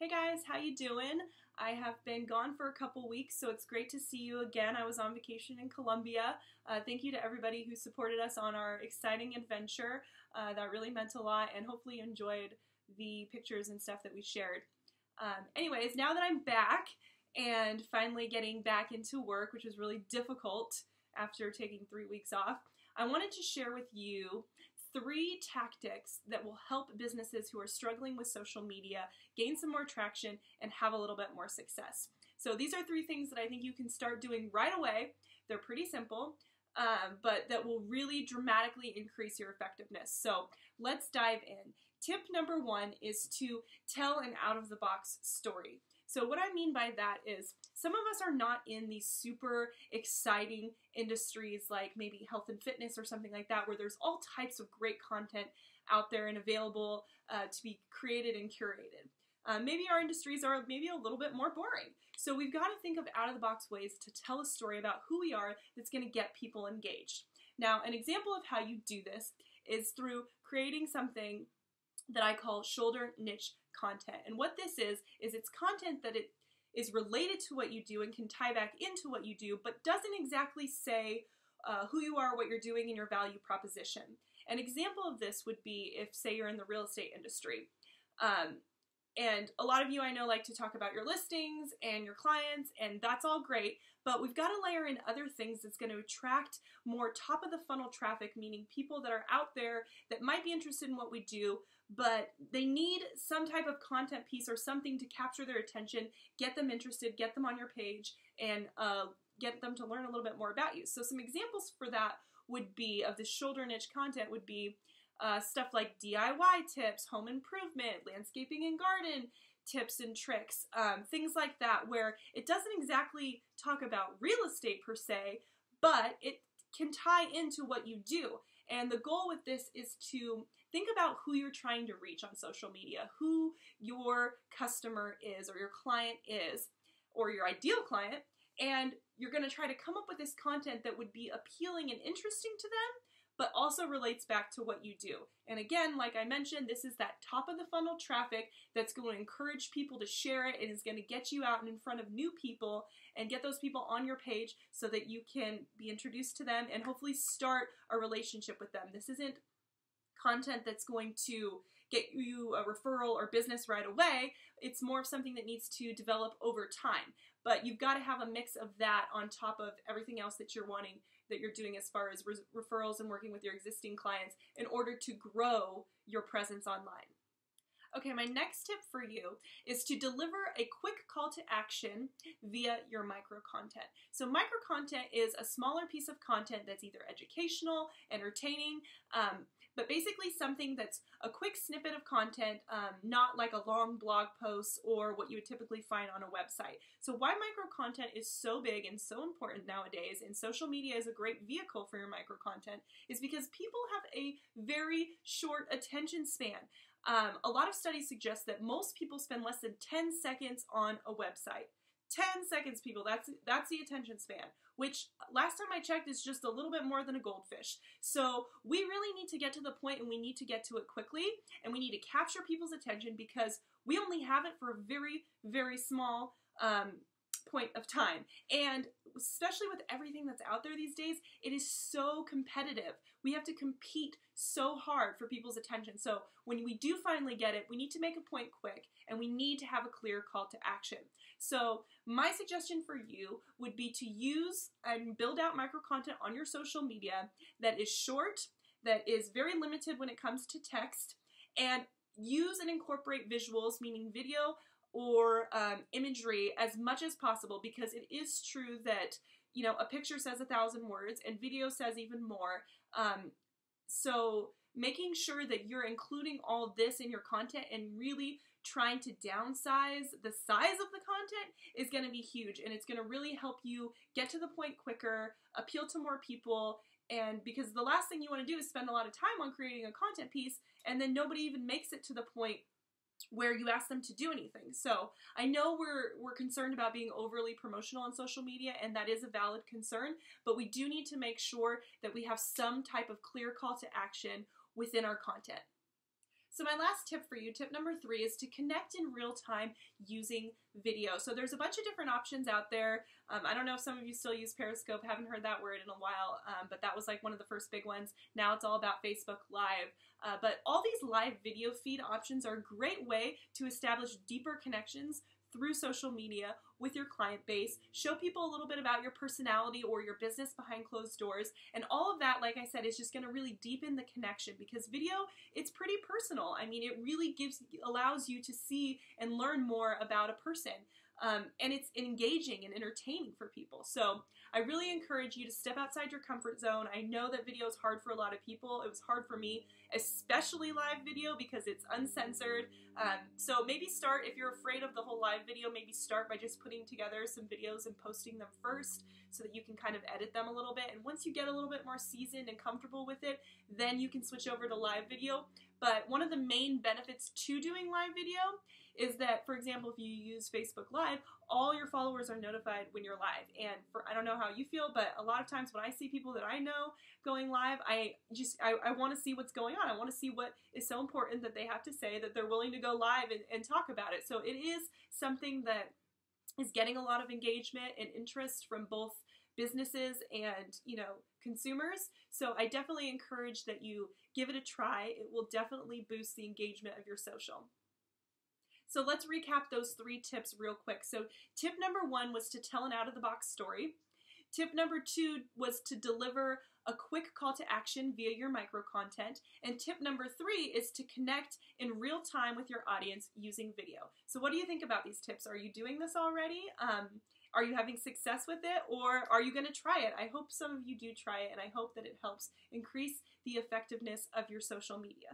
Hey guys, how you doing? I have been gone for a couple weeks, so it's great to see you again. I was on vacation in Colombia. Thank you to everybody who supported us on our exciting adventure. That really meant a lot, and hopefully you enjoyed the pictures and stuff that we shared. Anyways, now that I'm back and finally getting back into work, which was really difficult after taking 3 weeks off, I wanted to share with you 3 tactics that will help businesses who are struggling with social media gain some more traction and have a little bit more success. So these are 3 things that I think you can start doing right away. They're pretty simple, but that will really dramatically increase your effectiveness. So let's dive in. Tip number 1 is to tell an out-of-the-box story. So what I mean by that is some of us are not in these super exciting industries like maybe health and fitness or something like that, where there's all types of great content out there and available to be created and curated. Maybe our industries are maybe a little bit more boring. So we've got to think of out-of-the-box ways to tell a story about who we are that's going to get people engaged. Now, an example of how you do this is through creating something that I call shoulder niche content. And what this is it's content that it is related to what you do and can tie back into what you do, but doesn't exactly say who you are, what you're doing, and your value proposition. An example of this would be if, say, you're in the real estate industry. And a lot of you I know like to talk about your listings and your clients, and that's all great, but we've got to layer in other things that's going to attract more top of the funnel traffic, meaning people that are out there that might be interested in what we do, but they need some type of content piece or something to capture their attention, get them interested, get them on your page, and get them to learn a little bit more about you. So some examples for that would be, of the shoulder niche content, would be stuff like DIY tips, home improvement, landscaping and garden tips and tricks, things like that, where it doesn't exactly talk about real estate per se, but it can tie into what you do. And the goal with this is to think about who you're trying to reach on social media, who your customer is or your client is, or your ideal client, and you're going to try to come up with this content that would be appealing and interesting to them, but also relates back to what you do. And again, like I mentioned, this is that top of the funnel traffic that's going to encourage people to share it and is going to get you out and in front of new people and get those people on your page so that you can be introduced to them and hopefully start a relationship with them. This isn't content that's going to get you a referral or business right away. It's more of something that needs to develop over time. But you've got to have a mix of that on top of everything else that you're wanting, that you're doing as far as referrals and working with your existing clients in order to grow your presence online. Okay, my next tip for you is to deliver a quick call to action via your micro content. So micro content is a smaller piece of content that's either educational, entertaining, but basically something that's a quick snippet of content, not like a long blog post or what you would typically find on a website. So why micro content is so big and so important nowadays, and social media is a great vehicle for your micro content, is because people have a very short attention span. A lot of studies suggest that most people spend less than 10 seconds on a website. 10 seconds, people, that's the attention span, which last time I checked is just a little bit more than a goldfish. So we really need to get to the point, and we need to get to it quickly, and we need to capture people's attention because we only have it for a very, very small point of time. And especially with everything that's out there these days, it is so competitive. We have to compete so hard for people's attention. So when we do finally get it, we need to make a point quick, and we need to have a clear call to action. So my suggestion for you would be to use and build out micro content on your social media that is short, that is very limited when it comes to text, and use and incorporate visuals, meaning video or imagery, as much as possible, because it is true that, you know, a picture says 1,000 words and video says even more. So making sure that you're including all this in your content and really trying to downsize the size of the content is going to be huge, and it's going to really help you get to the point quicker, appeal to more people, and because the last thing you want to do is spend a lot of time on creating a content piece and then nobody even makes it to the point where you ask them to do anything. So I know we're concerned about being overly promotional on social media, and that is a valid concern, but we do need to make sure that we have some type of clear call to action within our content. So my last tip for you, tip number 3, is to connect in real time using video. So there's a bunch of different options out there. I don't know if some of you still use Periscope, haven't heard that word in a while, but that was like one of the first big ones. Now it's all about Facebook Live. But all these live video feed options are a great way to establish deeper connections through social media with your client base, show people a little bit about your personality or your business behind closed doors, and all of that, like I said, is just going to really deepen the connection, because video, it's pretty personal. I mean, it really allows you to see and learn more about a person. And it's engaging and entertaining for people. So I really encourage you to step outside your comfort zone. I know that video is hard for a lot of people. It was hard for me, especially live video, because it's uncensored. So maybe start, if you're afraid of the whole live video, maybe start by just putting together some videos and posting them first so that you can kind of edit them a little bit. And once you get a little bit more seasoned and comfortable with it, then you can switch over to live video. But one of the main benefits to doing live video is that, for example, if you use Facebook Live, all your followers are notified when you're live. And I don't know how you feel, but a lot of times when I see people that I know going live, I want to see what's going on. I want to see what is so important that they have to say that they're willing to go live and talk about it. So it is something that is getting a lot of engagement and interest from both businesses and, consumers. So I definitely encourage that you give it a try. It will definitely boost the engagement of your social. So let's recap those 3 tips real quick. So tip number 1 was to tell an out-of-the-box story. Tip number 2 was to deliver a quick call to action via your micro content. And tip number 3 is to connect in real time with your audience using video. So what do you think about these tips? Are you doing this already? Are you having success with it, or are you going to try it? I hope some of you do try it, and I hope that it helps increase the effectiveness of your social media.